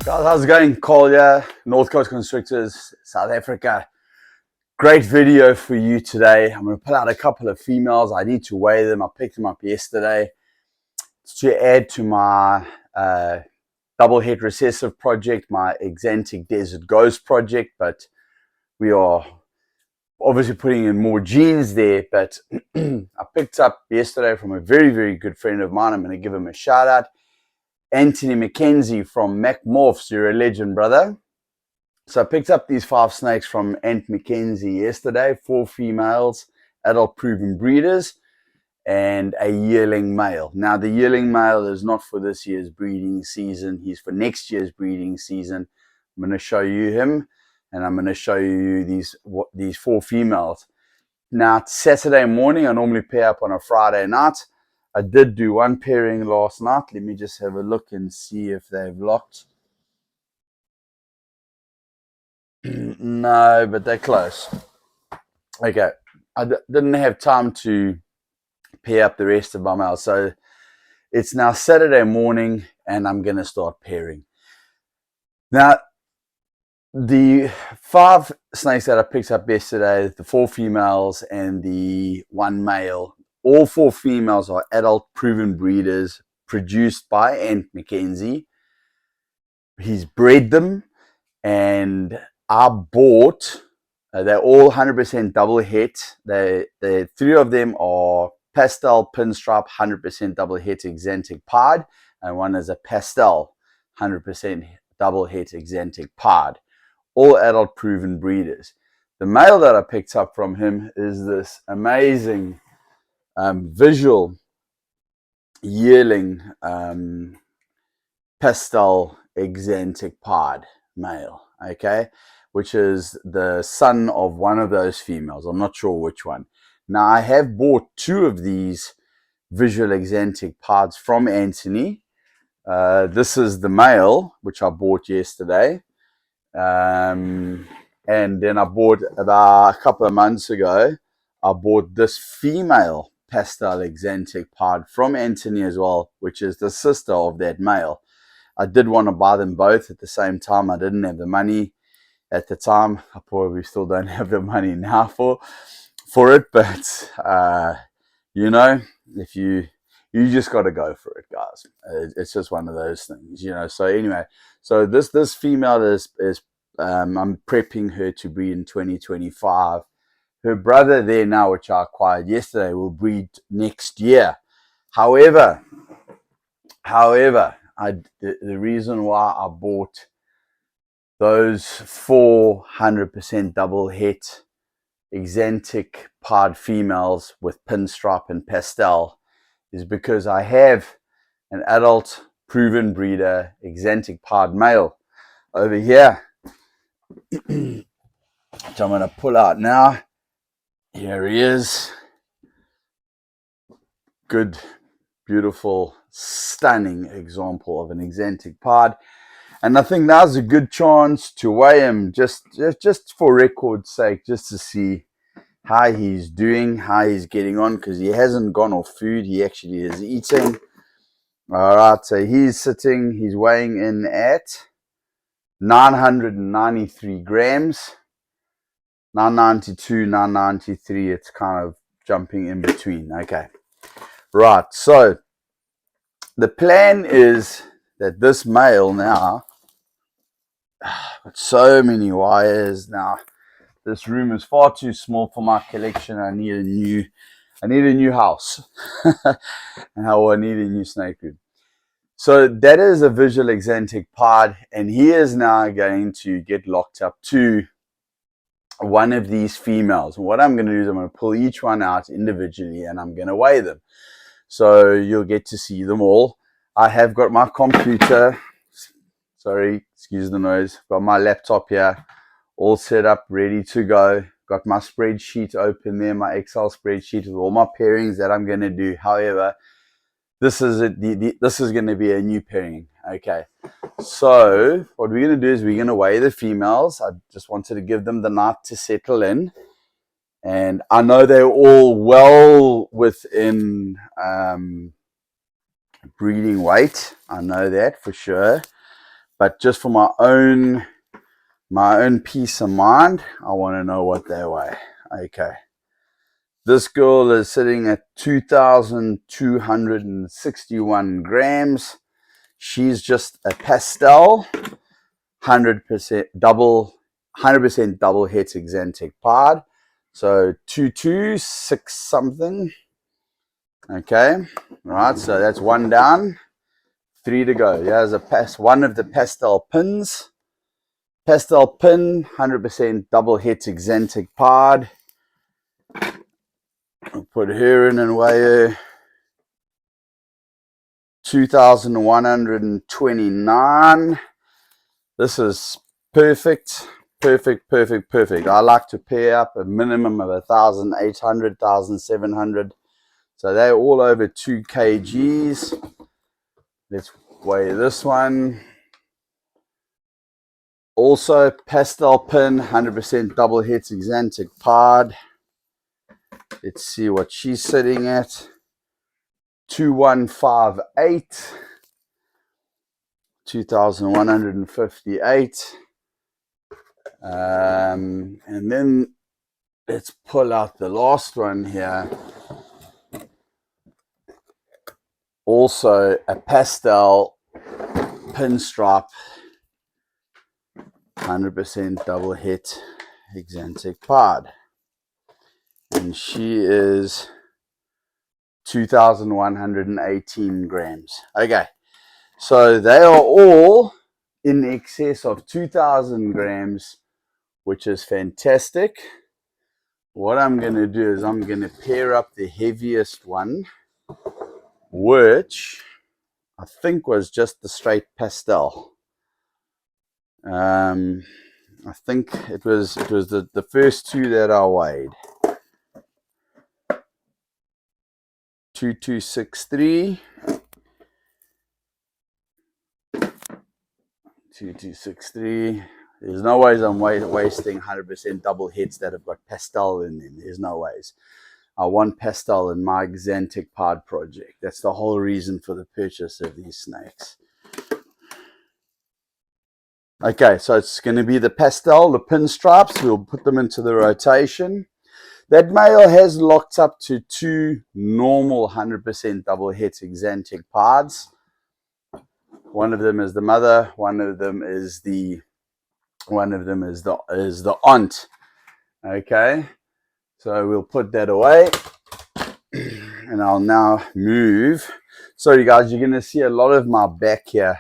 Guys, how's it going? Cole here, North Coast Constrictors, South Africa. Great video for you today. I'm going to pull out a couple of females. I need to weigh them. I picked them up yesterday to add to my double head recessive project, my Exantic Desert Ghost project, but we are obviously putting in more genes there. But I picked up yesterday from a very, very good friend of mine. I'm going to give him a shout out. Anthony McKenzie from Mac Morphs. You're a legend, brother. So I picked up these 5 snakes from Ant McKenzie yesterday, 4 females, adult proven breeders, and a yearling male. Now the yearling male is not for this year's breeding season. He's for next year's breeding season. I'm going to show you him, and I'm going to show you these 4 females. Now it's Saturday morning. I normally pair up on a Friday night. I did do one pairing last night. Let me just have a look and see if they've locked. No, but they're close. Okay, I didn't have time to pair up the rest of my males. So it's now Saturday morning and I'm going to start pairing. Now, the 5 snakes that I picked up yesterday, the 4 females and the 1 male, all 4 females are adult proven breeders produced by Ant McKenzie. He's bred them, and I bought, they're all 100% double het. 3 of them are pastel pinstripe, 100% double het Exantic pied, and 1 is a pastel, 100% double het Exantic pied. All adult proven breeders. The male that I picked up from him is this amazing visual yearling pastel Exantic pied male, okay, which is the son of one of those females. I'm not sure which one. Now I have bought 2 of these visual Exantic pieds from Anthony. This is the male, which I bought yesterday, and then I bought about a couple of months ago, I bought this female pastel Exantic pied from Anthony as well, which is the sister of that male. I did want to buy them both at the same time. I didn't have the money at the time. I probably still don't have the money now for it, but you know, if you just got to go for it, guys. It's just one of those things, you know. So anyway, so this female is I'm prepping her to breed in 2025. Her brother there now, which I acquired yesterday, will breed next year. However, the reason why I bought those 400% double het Exantic pied females with pinstripe and pastel is because I have an adult proven breeder Exantic pied male over here, which I'm going to pull out now. Here he is. Good, beautiful, stunning example of an Exantic pied. And I think now's a good chance to weigh him, just for record's sake, just to see how he's doing, how he's getting on, because he hasn't gone off food. He actually is eating. All right, so he's weighing in at 993 grams. 992, 993, it's kind of jumping in between. Okay, right, so the plan is that this male now, got so many wires now. This room is far too small for my collection. I need a new house. And I need a new snake room. So that is a visual Exantic pied, and he is now going to get locked up to one of these females. And what I'm going to do is I'm going to pull each one out individually and I'm going to weigh them. So you'll get to see them all. I have got my computer, sorry, excuse the noise, got my laptop here, all set up, ready to go. Got my spreadsheet open there, my Excel spreadsheet with all my pairings that I'm going to do. However, this is this is going to be a new pairing. Okay, so what we're going to do is we're going to weigh the females. I just wanted to give them the night to settle in, and I know they're all well within breeding weight. I know that for sure, but just for my own peace of mind, I want to know what they weigh. Okay. This girl is sitting at 2,261 grams. She's just a pastel, 100% double heteroxanthic pod. So 226 something. Okay. Right. So that's one down. 3 to go. Here's one of the pastel pins. Pastel pin, 100% double heteroxanthic pod. I'll put her in and weigh her 2,129. This is perfect. I like to pair up a minimum of 1,800, 1,700. So they're all over 2 kgs. Let's weigh this one. Also pastel pin, 100% double heteroxanthic pod. Let's see what she's sitting at. 2,158. 2,158. And then let's pull out the last one here. Also a pastel pinstripe, 100% double heteroxanthic pod. And she is 2,118 grams. Okay, so they are all in excess of 2,000 grams, which is fantastic. What I'm going to do is I'm going to pair up the heaviest one, which I think was just the straight pastel. I think it was the first two that I weighed. 2263. 2263. There's no ways I'm wasting 100% double heads that have got pastel in them. There's no ways. I want pastel in my Xanthic pod project. That's the whole reason for the purchase of these snakes. Okay, so it's going to be the pastel, the pinstripes. We'll put them into the rotation. That male has locked up to 2 normal 100% double heteroxanthic pods. One of them is the mother. One of them is the aunt. Okay, so we'll put that away, and I'll now move. Sorry guys, you're going to see a lot of my back here.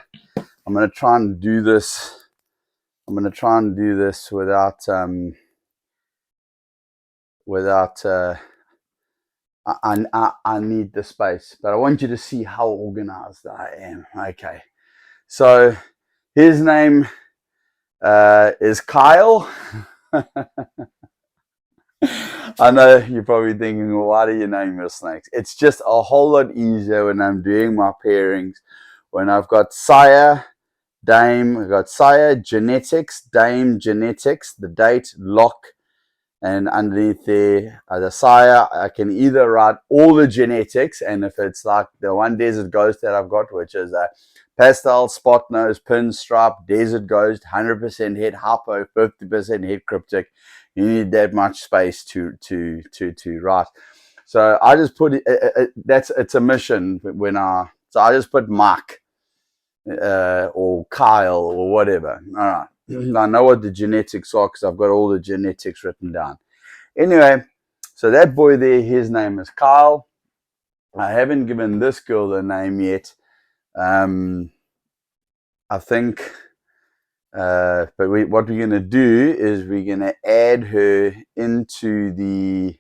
I'm going to try and do this. Without I need the space, but I want you to see how organized I am. Okay, so his name is Kyle. I know you're probably thinking, well, why do you name your snakes? It's just a whole lot easier when I'm doing my pairings. When I've got sire, dame, I've got sire, genetics, dame, genetics, the date, lock, and underneath there, the sire, I can either write all the genetics, and if it's like the one desert ghost that I've got, which is a pastel, spot nose, pinstripe, desert ghost, 100% head hypo, 50% head cryptic, you need that much space to write. So I just put it, it's a mission so I just put Mike or Kyle or whatever. All right. I know what the genetics are because I've got all the genetics written down. Anyway, so that boy there, his name is Kyle. I haven't given this girl a name yet. I think, but what we're going to do is we're going to add her into the,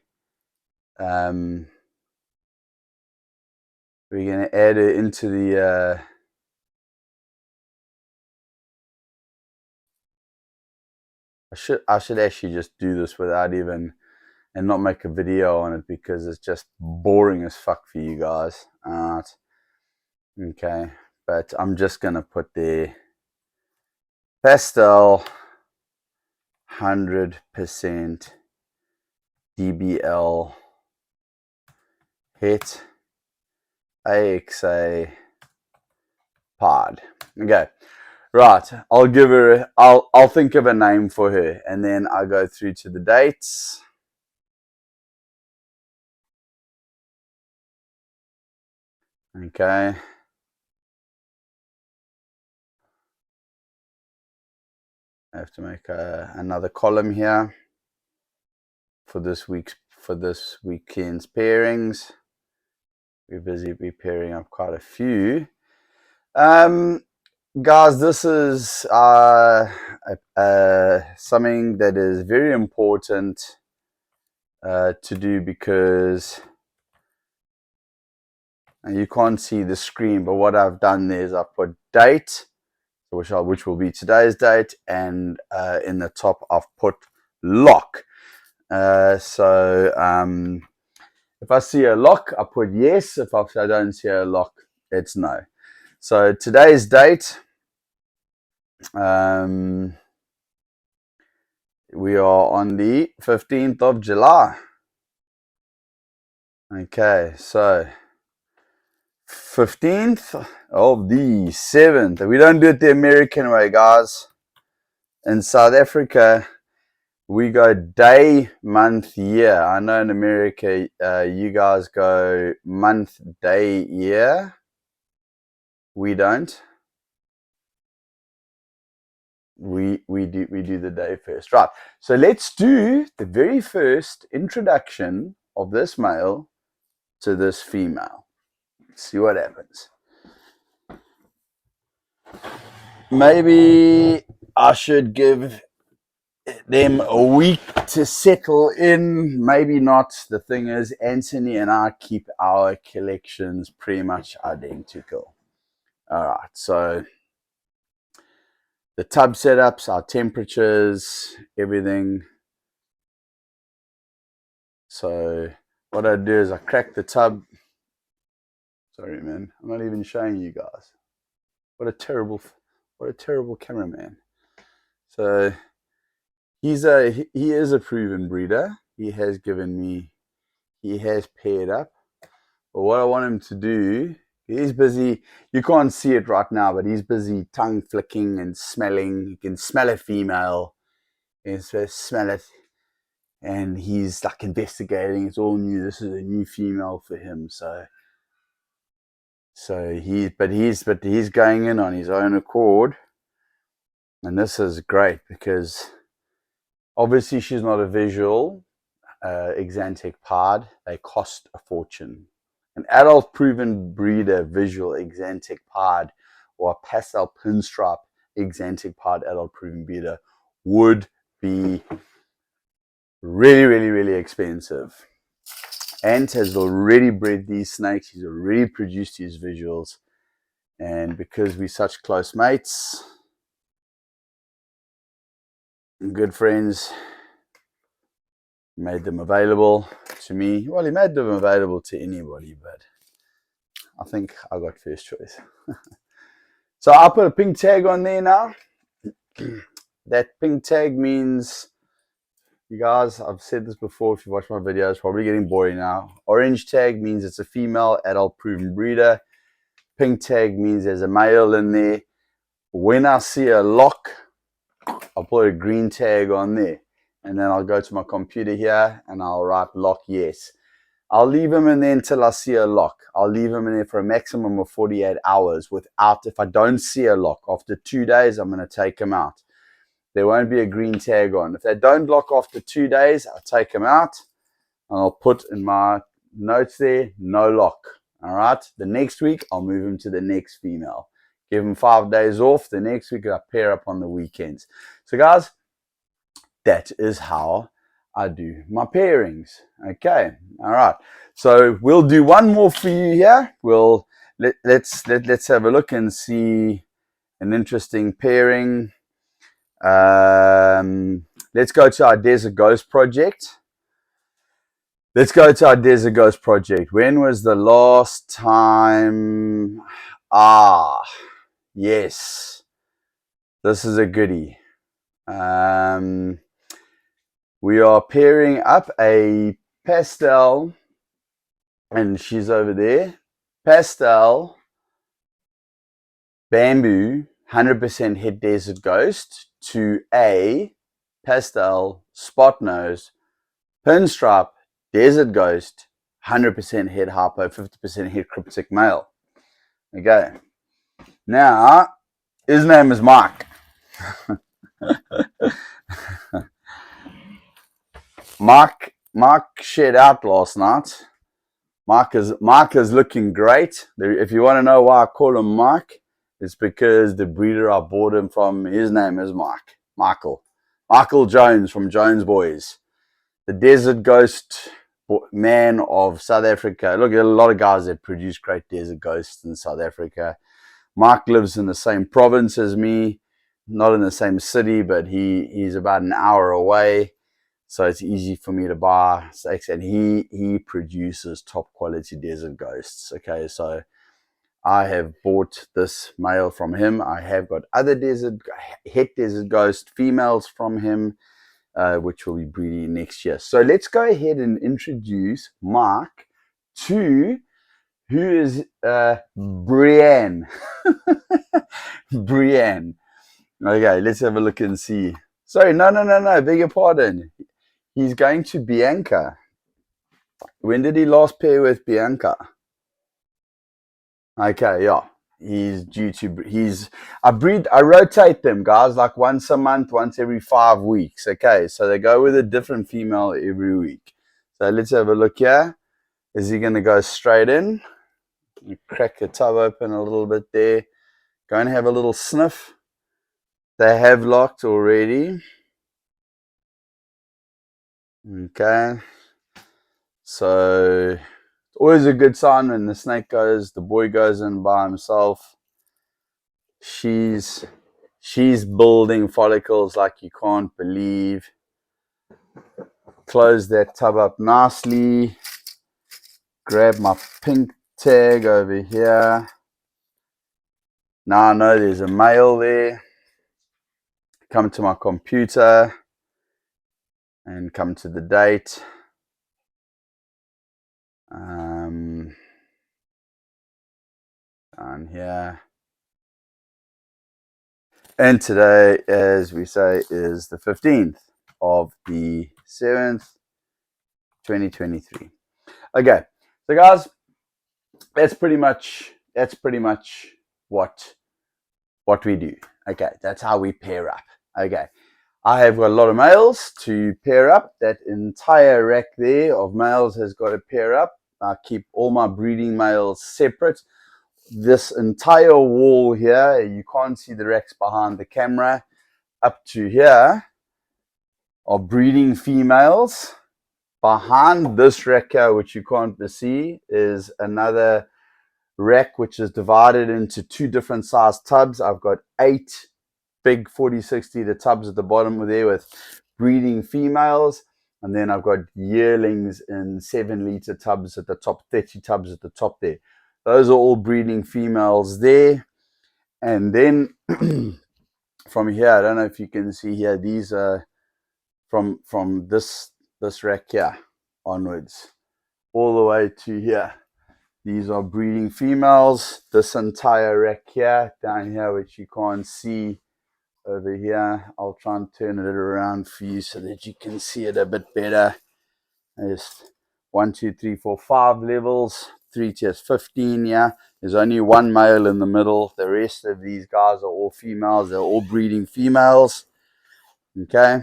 I should actually just do this without even, and not make a video on it because it's just boring as fuck for you guys. All right. Okay. But I'm just going to put the pastel 100% DBL hit AXA pod. Okay. Right, I'll give her. I'll think of a name for her, and then I go through to the dates. Okay. I have to make another column here for this weekend's pairings. We're busy pairing up quite a few. Guys, this is something that is very important to do, because you can't see the screen, but what I've done there is I've put date, which will be today's date, and in the top I've put lock. So if I see a lock, I put yes. If I don't see a lock, it's no. So today's date, we are on the 15th of July. Okay, so 15th of the 7th. We don't do it the American way, guys. In South Africa, we go day, month, year. I know in America, you guys go month, day, year. We don't. We do the day first, right? So let's do the very first introduction of this male to this female. See what happens. Maybe I should give them a week to settle in. Maybe not. The thing is, Anthony and I keep our collections pretty much identical. All right, so the tub setups, our temperatures, everything. So what I do is I crack the tub. Sorry, man, I'm not even showing you guys. What a terrible cameraman. So he is a proven breeder. He has paired up. But what I want him to do, he's busy. You can't see it right now, but he's busy tongue flicking and smelling. You can smell a female. You can smell it. And he's like investigating. It's all new. This is a new female for him. So he's going in on his own accord. And this is great because obviously she's not a visual exantic pod. They cost a fortune. An adult proven breeder visual exantic pod or a pastel pinstripe exantic pod adult proven breeder would be really, really, really expensive. Ant has already bred these snakes. He's already produced his visuals. And because we're such close mates and good friends, he made them available to me. Well, he made them available to anybody, but I think I got first choice. So I'll put a pink tag on there now. That pink tag means, you guys, I've said this before, if you watch my videos, probably getting boring now. Orange tag means it's a female adult proven breeder. Pink tag means there's a male in there. When I see a lock, I'll put a green tag on there. And then I'll go to my computer here and I'll write lock yes. I'll leave him in there until I see a lock. I'll leave him in there for a maximum of 48 hours without, if I don't see a lock, after 2 days, I'm going to take him out. There won't be a green tag on. If they don't lock after 2 days, I'll take them out and I'll put in my notes there, no lock. All right. The next week, I'll move him to the next female. Give him 5 days off. The next week, I pair up on the weekends. So, guys, that is how I do my pairings. Okay. All right. So we'll do one more for you here. Let's have a look and see an interesting pairing. Let's go to our Desert Ghost project. When was the last time? Yes. This is a goodie. We are pairing up a pastel, and she's over there. Pastel bamboo 100% het desert ghost to a pastel, spot nose, pinstripe, desert ghost, 100% het hypo, 50% het cryptic male. Okay. Now, his name is Mike. Mark shed out last night. Mark is looking great. If you want to know why I call him Mike, it's because the breeder I bought him from, his name is Michael Jones from Jones Boys, the desert ghost man of South Africa. Look, a lot of guys that produce great desert ghosts in South Africa. Mark lives in the same province as me, not in the same city, but he's about an hour away. So it's easy for me to buy steaks, and he produces top quality desert ghosts. Okay, so I have bought this male from him. I have got other het desert ghost females from him, which will be breeding next year. So let's go ahead and introduce Mark to who is Brienne. Brienne. Okay, let's have a look and see. Sorry, no, beg your pardon. He's going to Bianca. When did he last pair with Bianca? Okay, yeah. He's due to, I rotate them, guys, like once a month, once every 5 weeks. Okay, so they go with a different female every week. So let's have a look here. Is he going to go straight in? Crack the tub open a little bit there. Go and have a little sniff. They have locked already. Okay. So always a good sign when the boy goes in by himself. She's building follicles like you can't believe. Close that tub up nicely. Grab my pink tag over here. Now I know there's a male there. Come to my computer and come to the date. Down here. And today, as we say, is the 15th of the 7th, 2023. Okay, so guys, that's pretty much what we do. Okay, that's how we pair up. Okay, I have got a lot of males to pair up. That entire rack there of males has got to pair up. I keep all my breeding males separate. This entire wall here, you can't see the racks behind the camera, up to here are breeding females. Behind this rack here, which you can't see, is another rack which is divided into 2 different size tubs. I've got 8 big 40-60 liter tubs at the bottom there with breeding females, and then I've got yearlings in 7-liter tubs at the top, 30 tubs at the top there. Those are all breeding females there. And then from here, I don't know if you can see here, these are from this rack here onwards all the way to here. These are breeding females. This entire rack here, down here, which you can't see over here. I'll try and turn it around for you so that you can see it a bit better. There's 1, 2, 3, 4, 5 levels, 3 tiers, 15. Yeah, there's only one male in the middle. The rest of these guys are all females. They're all breeding females. Okay.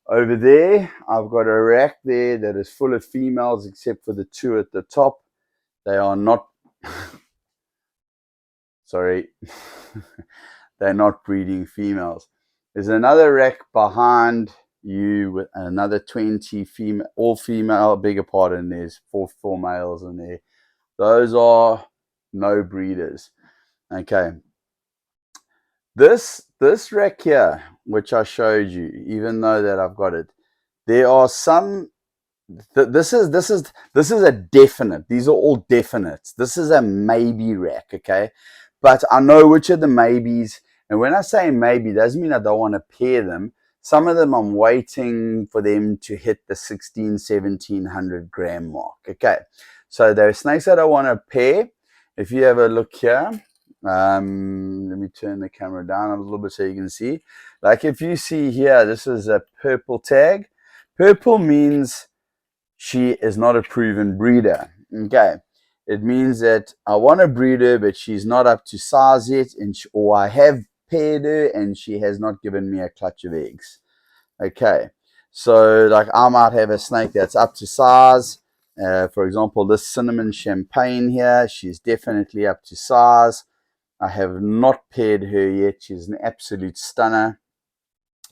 Over there, I've got a rack there that is full of females except for the 2 at the top. They are not, sorry, they're not breeding females. There's another rack behind you with another 20 female, all female, bigger pardon, there's four males in there. Those are no breeders. Okay. This rack here, which I showed you, even though that I've got it, there are some, this is a definite. These are all definites. This is a maybe rack, okay? But I know which are the maybes. And when I say maybe, doesn't mean I don't want to pair them. Some of them I'm waiting for them to hit the 1700 gram mark. Okay, so there are snakes that I want to pair. If you have a look here, Let me turn the camera down a little bit so you can see. Like if you see here, this is a purple tag. Purple means she is not a proven breeder. Okay. It means that I want to breed her, but she's not up to size yet, or I have paired her and she has not given me a clutch of eggs. Okay. So like I might have a snake that's up to size. For example, this cinnamon champagne here, she's definitely up to size. I have not paired her yet. She's an absolute stunner.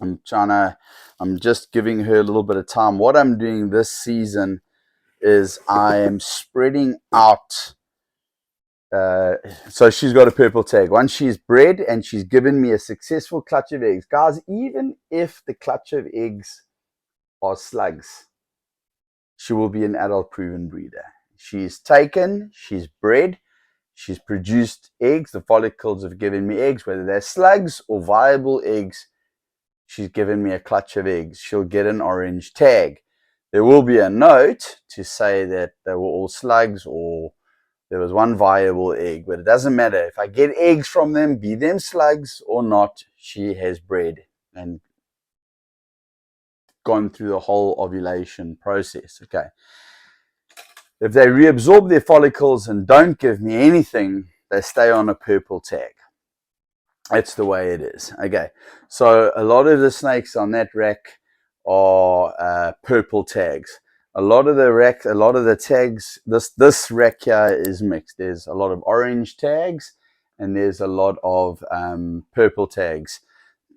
I'm just giving her a little bit of time. What I'm doing this season is I am spreading out. So she's got a purple tag. Once she's bred and she's given me a successful clutch of eggs, guys, even if the clutch of eggs are slugs, she will be an adult proven breeder. She's taken, she's bred, she's produced eggs. The follicles have given me eggs, whether they're slugs or viable eggs. She's given me a clutch of eggs. She'll get an orange tag. There will be a note to say that they were all slugs or there was one viable egg, but it doesn't matter. If I get eggs from them, be them slugs or not, she has bred and gone through the whole ovulation process. Okay. If they reabsorb their follicles and don't give me anything, they stay on a purple tag. That's the way it is. Okay, so a lot of the snakes on that rack are purple tags. A lot of the tags. This rack here is mixed. There's a lot of orange tags, and there's a lot of purple tags.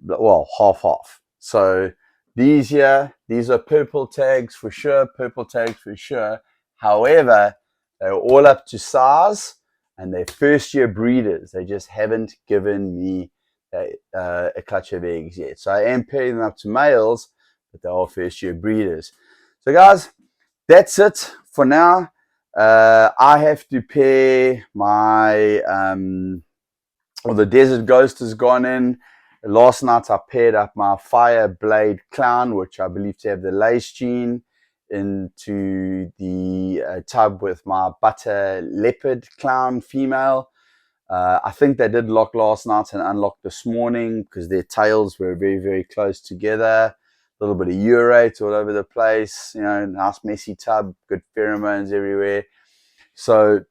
Well, half. So these are purple tags for sure. Purple tags for sure. However, they're all up to size and they're first year breeders. They just haven't given me a clutch of eggs yet. So I am pairing them up to males, but they're all first year breeders. So guys, that's it for now. I have to pair my, the Desert Ghost has gone in. Last night I paired up my Fire Blade Clown, which I believe to have the lace gene, into the tub with my Butter Leopard Clown female. I think they did lock last night and unlock this morning because their tails were very, very close together. A little bit of urate all over the place, you know, nice messy tub, good pheromones everywhere. So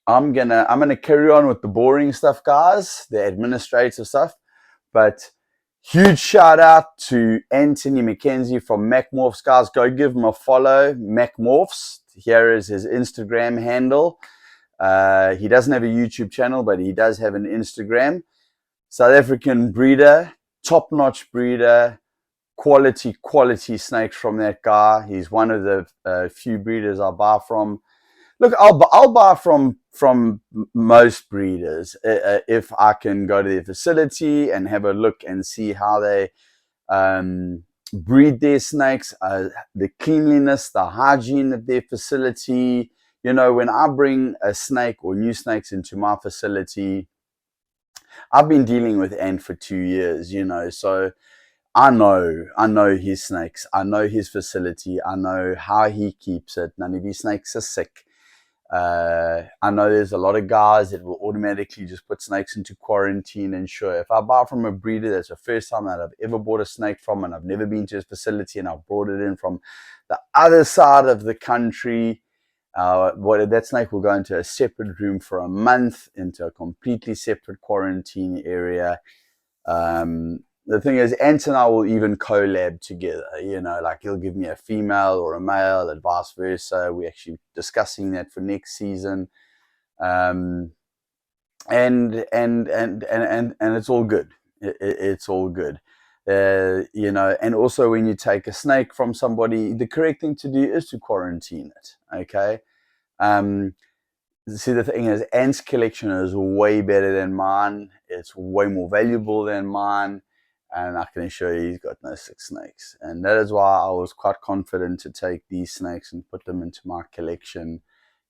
I'm gonna carry on with the boring stuff, guys, the administrative stuff. But huge shout out to Anthony McKenzie from MacMorphs, guys. Go give him a follow, MacMorphs. Here is his Instagram handle. He doesn't have a YouTube channel, but he does have an Instagram. South African breeder, top-notch breeder, quality snakes from that guy. He's one of the few breeders I buy from. Look, I'll buy from most breeders if I can go to their facility and have a look and see how they breed their snakes, the cleanliness, the hygiene of their facility. You know, when I bring a snake or new snakes into my facility, I've been dealing with Ant for 2 years, you know, so I know his snakes. I know his facility. I know how he keeps it. None of his snakes are sick. I know there's a lot of guys that will automatically just put snakes into quarantine. And sure, if I buy from a breeder that's the first time that I've ever bought a snake from and I've never been to his facility and I've brought it in from the other side of the country, that snake will go into a separate room for a month, into a completely separate quarantine area. The thing is, Ant and I will even collab together, you know, like he'll give me a female or a male and vice versa. We're actually discussing that for next season. And it's all good. It's all good. You know, and also when you take a snake from somebody, the correct thing to do is to quarantine it. Okay. See, the thing is, Ant's collection is way better than mine. It's way more valuable than mine. And I can assure you he's got no sick snakes. And that is why I was quite confident to take these snakes and put them into my collection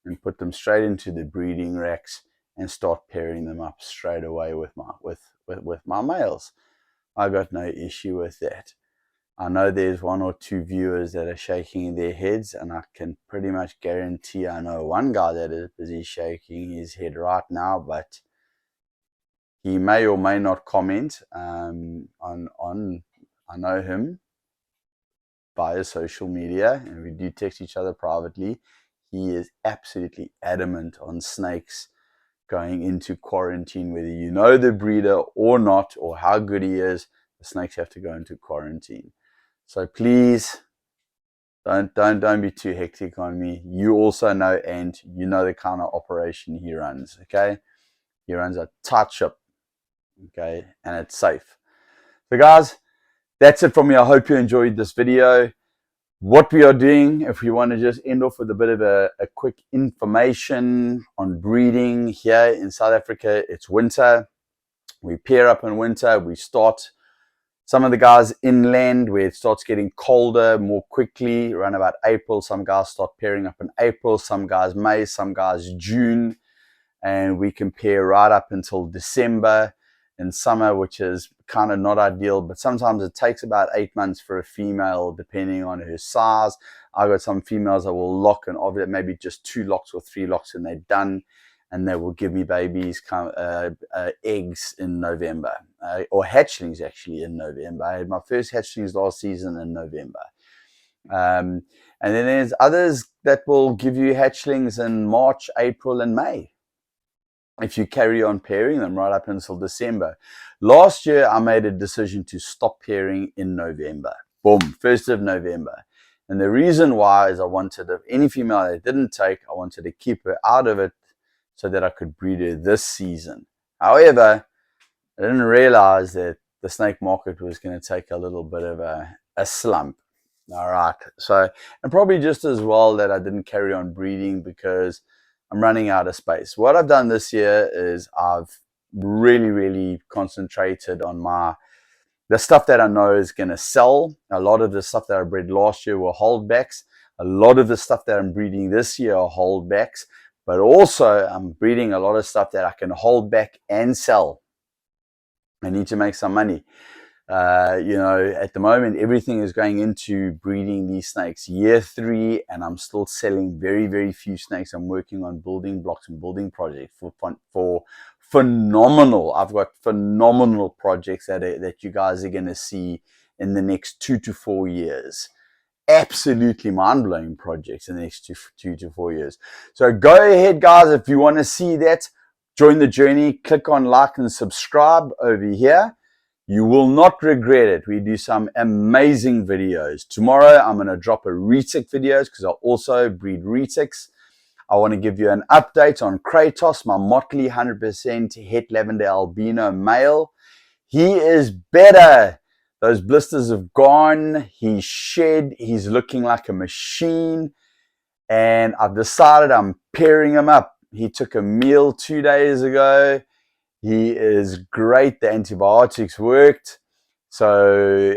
and put them straight into the breeding racks and start pairing them up straight away with my males. I got no issue with that. I know there's 1 or 2 viewers that are shaking their heads, and I can pretty much guarantee I know one guy that is busy shaking his head right now, but He may or may not comment on I know him via social media, and we do text each other privately. He is absolutely adamant on snakes going into quarantine, whether you know the breeder or not, or how good he is. The snakes have to go into quarantine. So please don't be too hectic on me. You also know Ant. You know the kind of operation he runs. Okay, he runs a tight ship. Okay, and it's safe. So guys, that's it from me. I hope you enjoyed this video. What we are doing, if we want to just end off with a bit of a quick information on breeding here in South Africa, it's winter. We pair up in winter. We start, some of the guys inland where it starts getting colder more quickly, around about April. Some guys start pairing up in April, some guys May, some guys June. And we can pair right up until December in summer, which is kind of not ideal, but sometimes it takes about 8 months for a female, depending on her size. I've got some females that will lock and ovulate, maybe just 2 locks or 3 locks, and they're done, and they will give me babies, eggs in November, or hatchlings actually in November. I had my first hatchlings last season in November. And then there's others that will give you hatchlings in March, April, and May, if you carry on pairing them right up until December. Last year, I made a decision to stop pairing in November. Boom, 1st of November. And the reason why is I wanted, if any female that didn't take, I wanted to keep her out of it so that I could breed her this season. However, I didn't realize that the snake market was going to take a little bit of a slump. All right. So, and probably just as well that I didn't carry on breeding because I'm running out of space. What I've done this year is I've really concentrated on the stuff that I know is going to sell. A lot of the stuff that I bred last year were holdbacks. A lot of the stuff that I'm breeding this year are holdbacks. But also I'm breeding a lot of stuff that I can hold back and sell. I need to make some money. At the moment, everything is going into breeding these snakes. Year 3, and I'm still selling very few snakes. I'm working on building blocks and building projects for phenomenal. I've got phenomenal projects that you guys are going to see in the next 2 to 4 years. Absolutely mind-blowing projects in the next 2 to 4 years. So go ahead, guys, if you want to see that, join the journey. Click on like and subscribe over here. You will not regret it. We do some amazing videos. Tomorrow, I'm going to drop a retic videos because I also breed retics. I want to give you an update on Kratos, my motley 100% het lavender albino male. He is better. Those blisters have gone. He's shed. He's looking like a machine. And I've decided I'm pairing him up. He took a meal 2 days ago. He is great. The antibiotics worked. So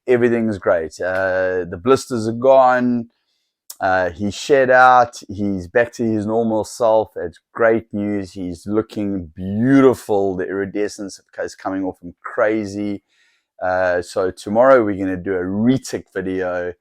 everything's great. The blisters are gone. He's shed out. He's back to his normal self. It's great news. He's looking beautiful. The iridescence is coming off him crazy. So tomorrow we're going to do a retic video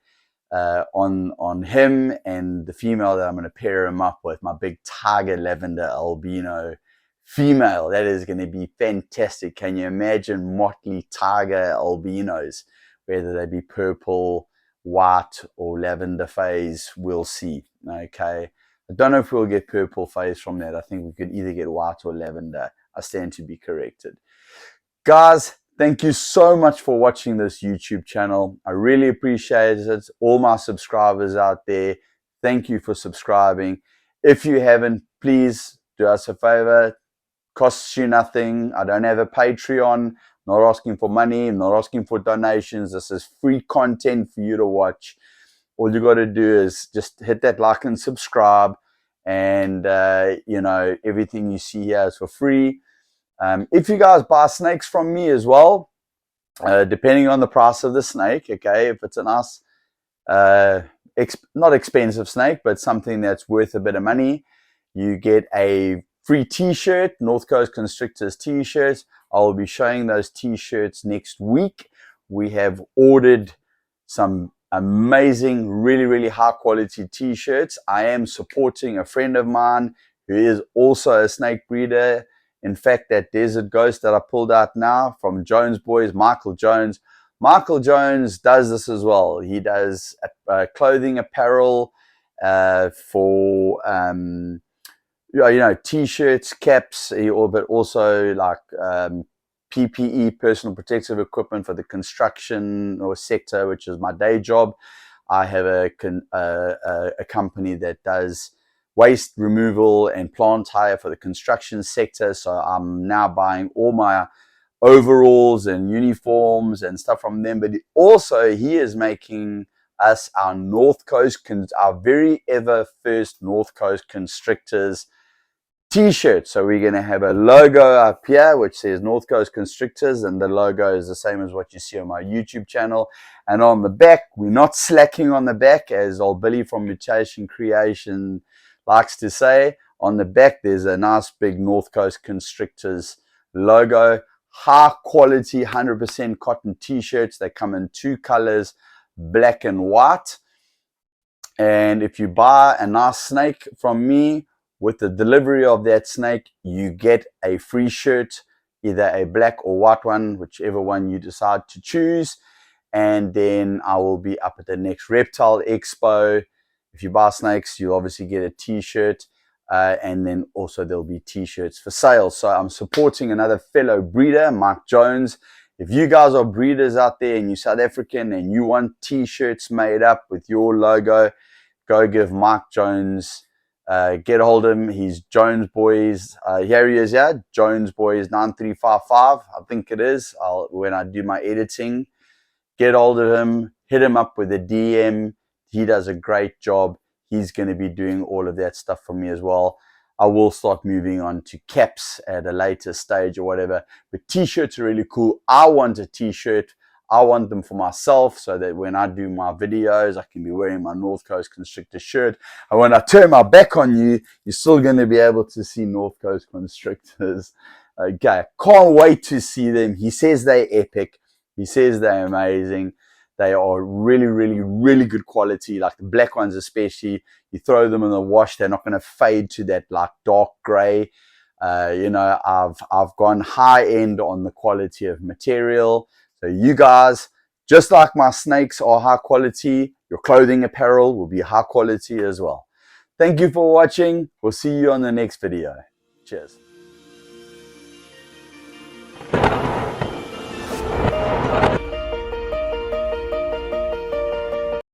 on him and the female that I'm going to pair him up with, my big tiger lavender albino female. That is going to be fantastic. Can you imagine motley tiger albinos, whether they be purple, white, or lavender phase? We'll see. Okay, I don't know if we'll get purple phase from that. I think we could either get white or lavender. I stand to be corrected. Guys, thank you so much for watching this YouTube channel. I really appreciate it. All my subscribers out there, thank you for subscribing. If you haven't, please do us a favor. Costs you nothing. I don't have a Patreon. Not asking for money. I'm not asking for donations. This is free content for you to watch. All you got to do is just hit that like and subscribe. And, everything you see here is for free. If you guys buy snakes from me as well, depending on the price of the snake, okay, if it's a nice, not expensive snake, but something that's worth a bit of money, you get a free t-shirt, North Coast Constrictors t-shirts. I will be showing those t-shirts next week. We have ordered some amazing, really high quality t-shirts. I am supporting a friend of mine who is also a snake breeder In fact, that Desert Ghost that I pulled out now from Jones Boys, Michael Jones does this as well. He does clothing apparel for t-shirts, caps, but also like PPE, personal protective equipment for the construction or sector, which is my day job. I have a company that does waste removal and plant hire for the construction sector. So I'm now buying all my overalls and uniforms and stuff from them. But also he is making us our our very ever first North Coast Constrictors t-shirt. So we're going to have a logo up here which says North Coast Constrictors, and the logo is the same as what you see on my YouTube channel. And on the back, we're not slacking on the back, as old Billy from Mutation Creation likes to say. On the back there's a nice big North Coast Constrictors logo. High quality 100% cotton t-shirts. They come in 2 colors, black and white. And if you buy a nice snake from me, with the delivery of that snake, you get a free shirt, either a black or white one, whichever one you decide to choose. And then I will be up at the next Reptile Expo. If you buy snakes, you'll obviously get a t-shirt. And then also there'll be t-shirts for sale. So I'm supporting another fellow breeder, Mike Jones. If you guys are breeders out there and you're South African and you want t-shirts made up with your logo, go give Mike Jones, get a hold of him. He's Jones Boys. Here he is, yeah, Jones Boys 9355, I think it is. When I do my editing, get hold of him, hit him up with a DM. He does a great job. He's going to be doing all of that stuff for me as well. I will start moving on to caps at a later stage or whatever. But t-shirts are really cool. I want a t-shirt. I want them for myself so that when I do my videos, I can be wearing my North Coast Constrictor shirt. And when I turn my back on you, you're still going to be able to see North Coast Constrictors. Okay, can't wait to see them. He says they're epic. He says they're amazing. They are really, really, really good quality. Like the black ones especially, you throw them in the wash, they're not going to fade to that like dark gray. I've gone high end on the quality of material. So you guys, just like my snakes are high quality, your clothing apparel will be high quality as well. Thank you for watching. We'll see you on the next video. Cheers.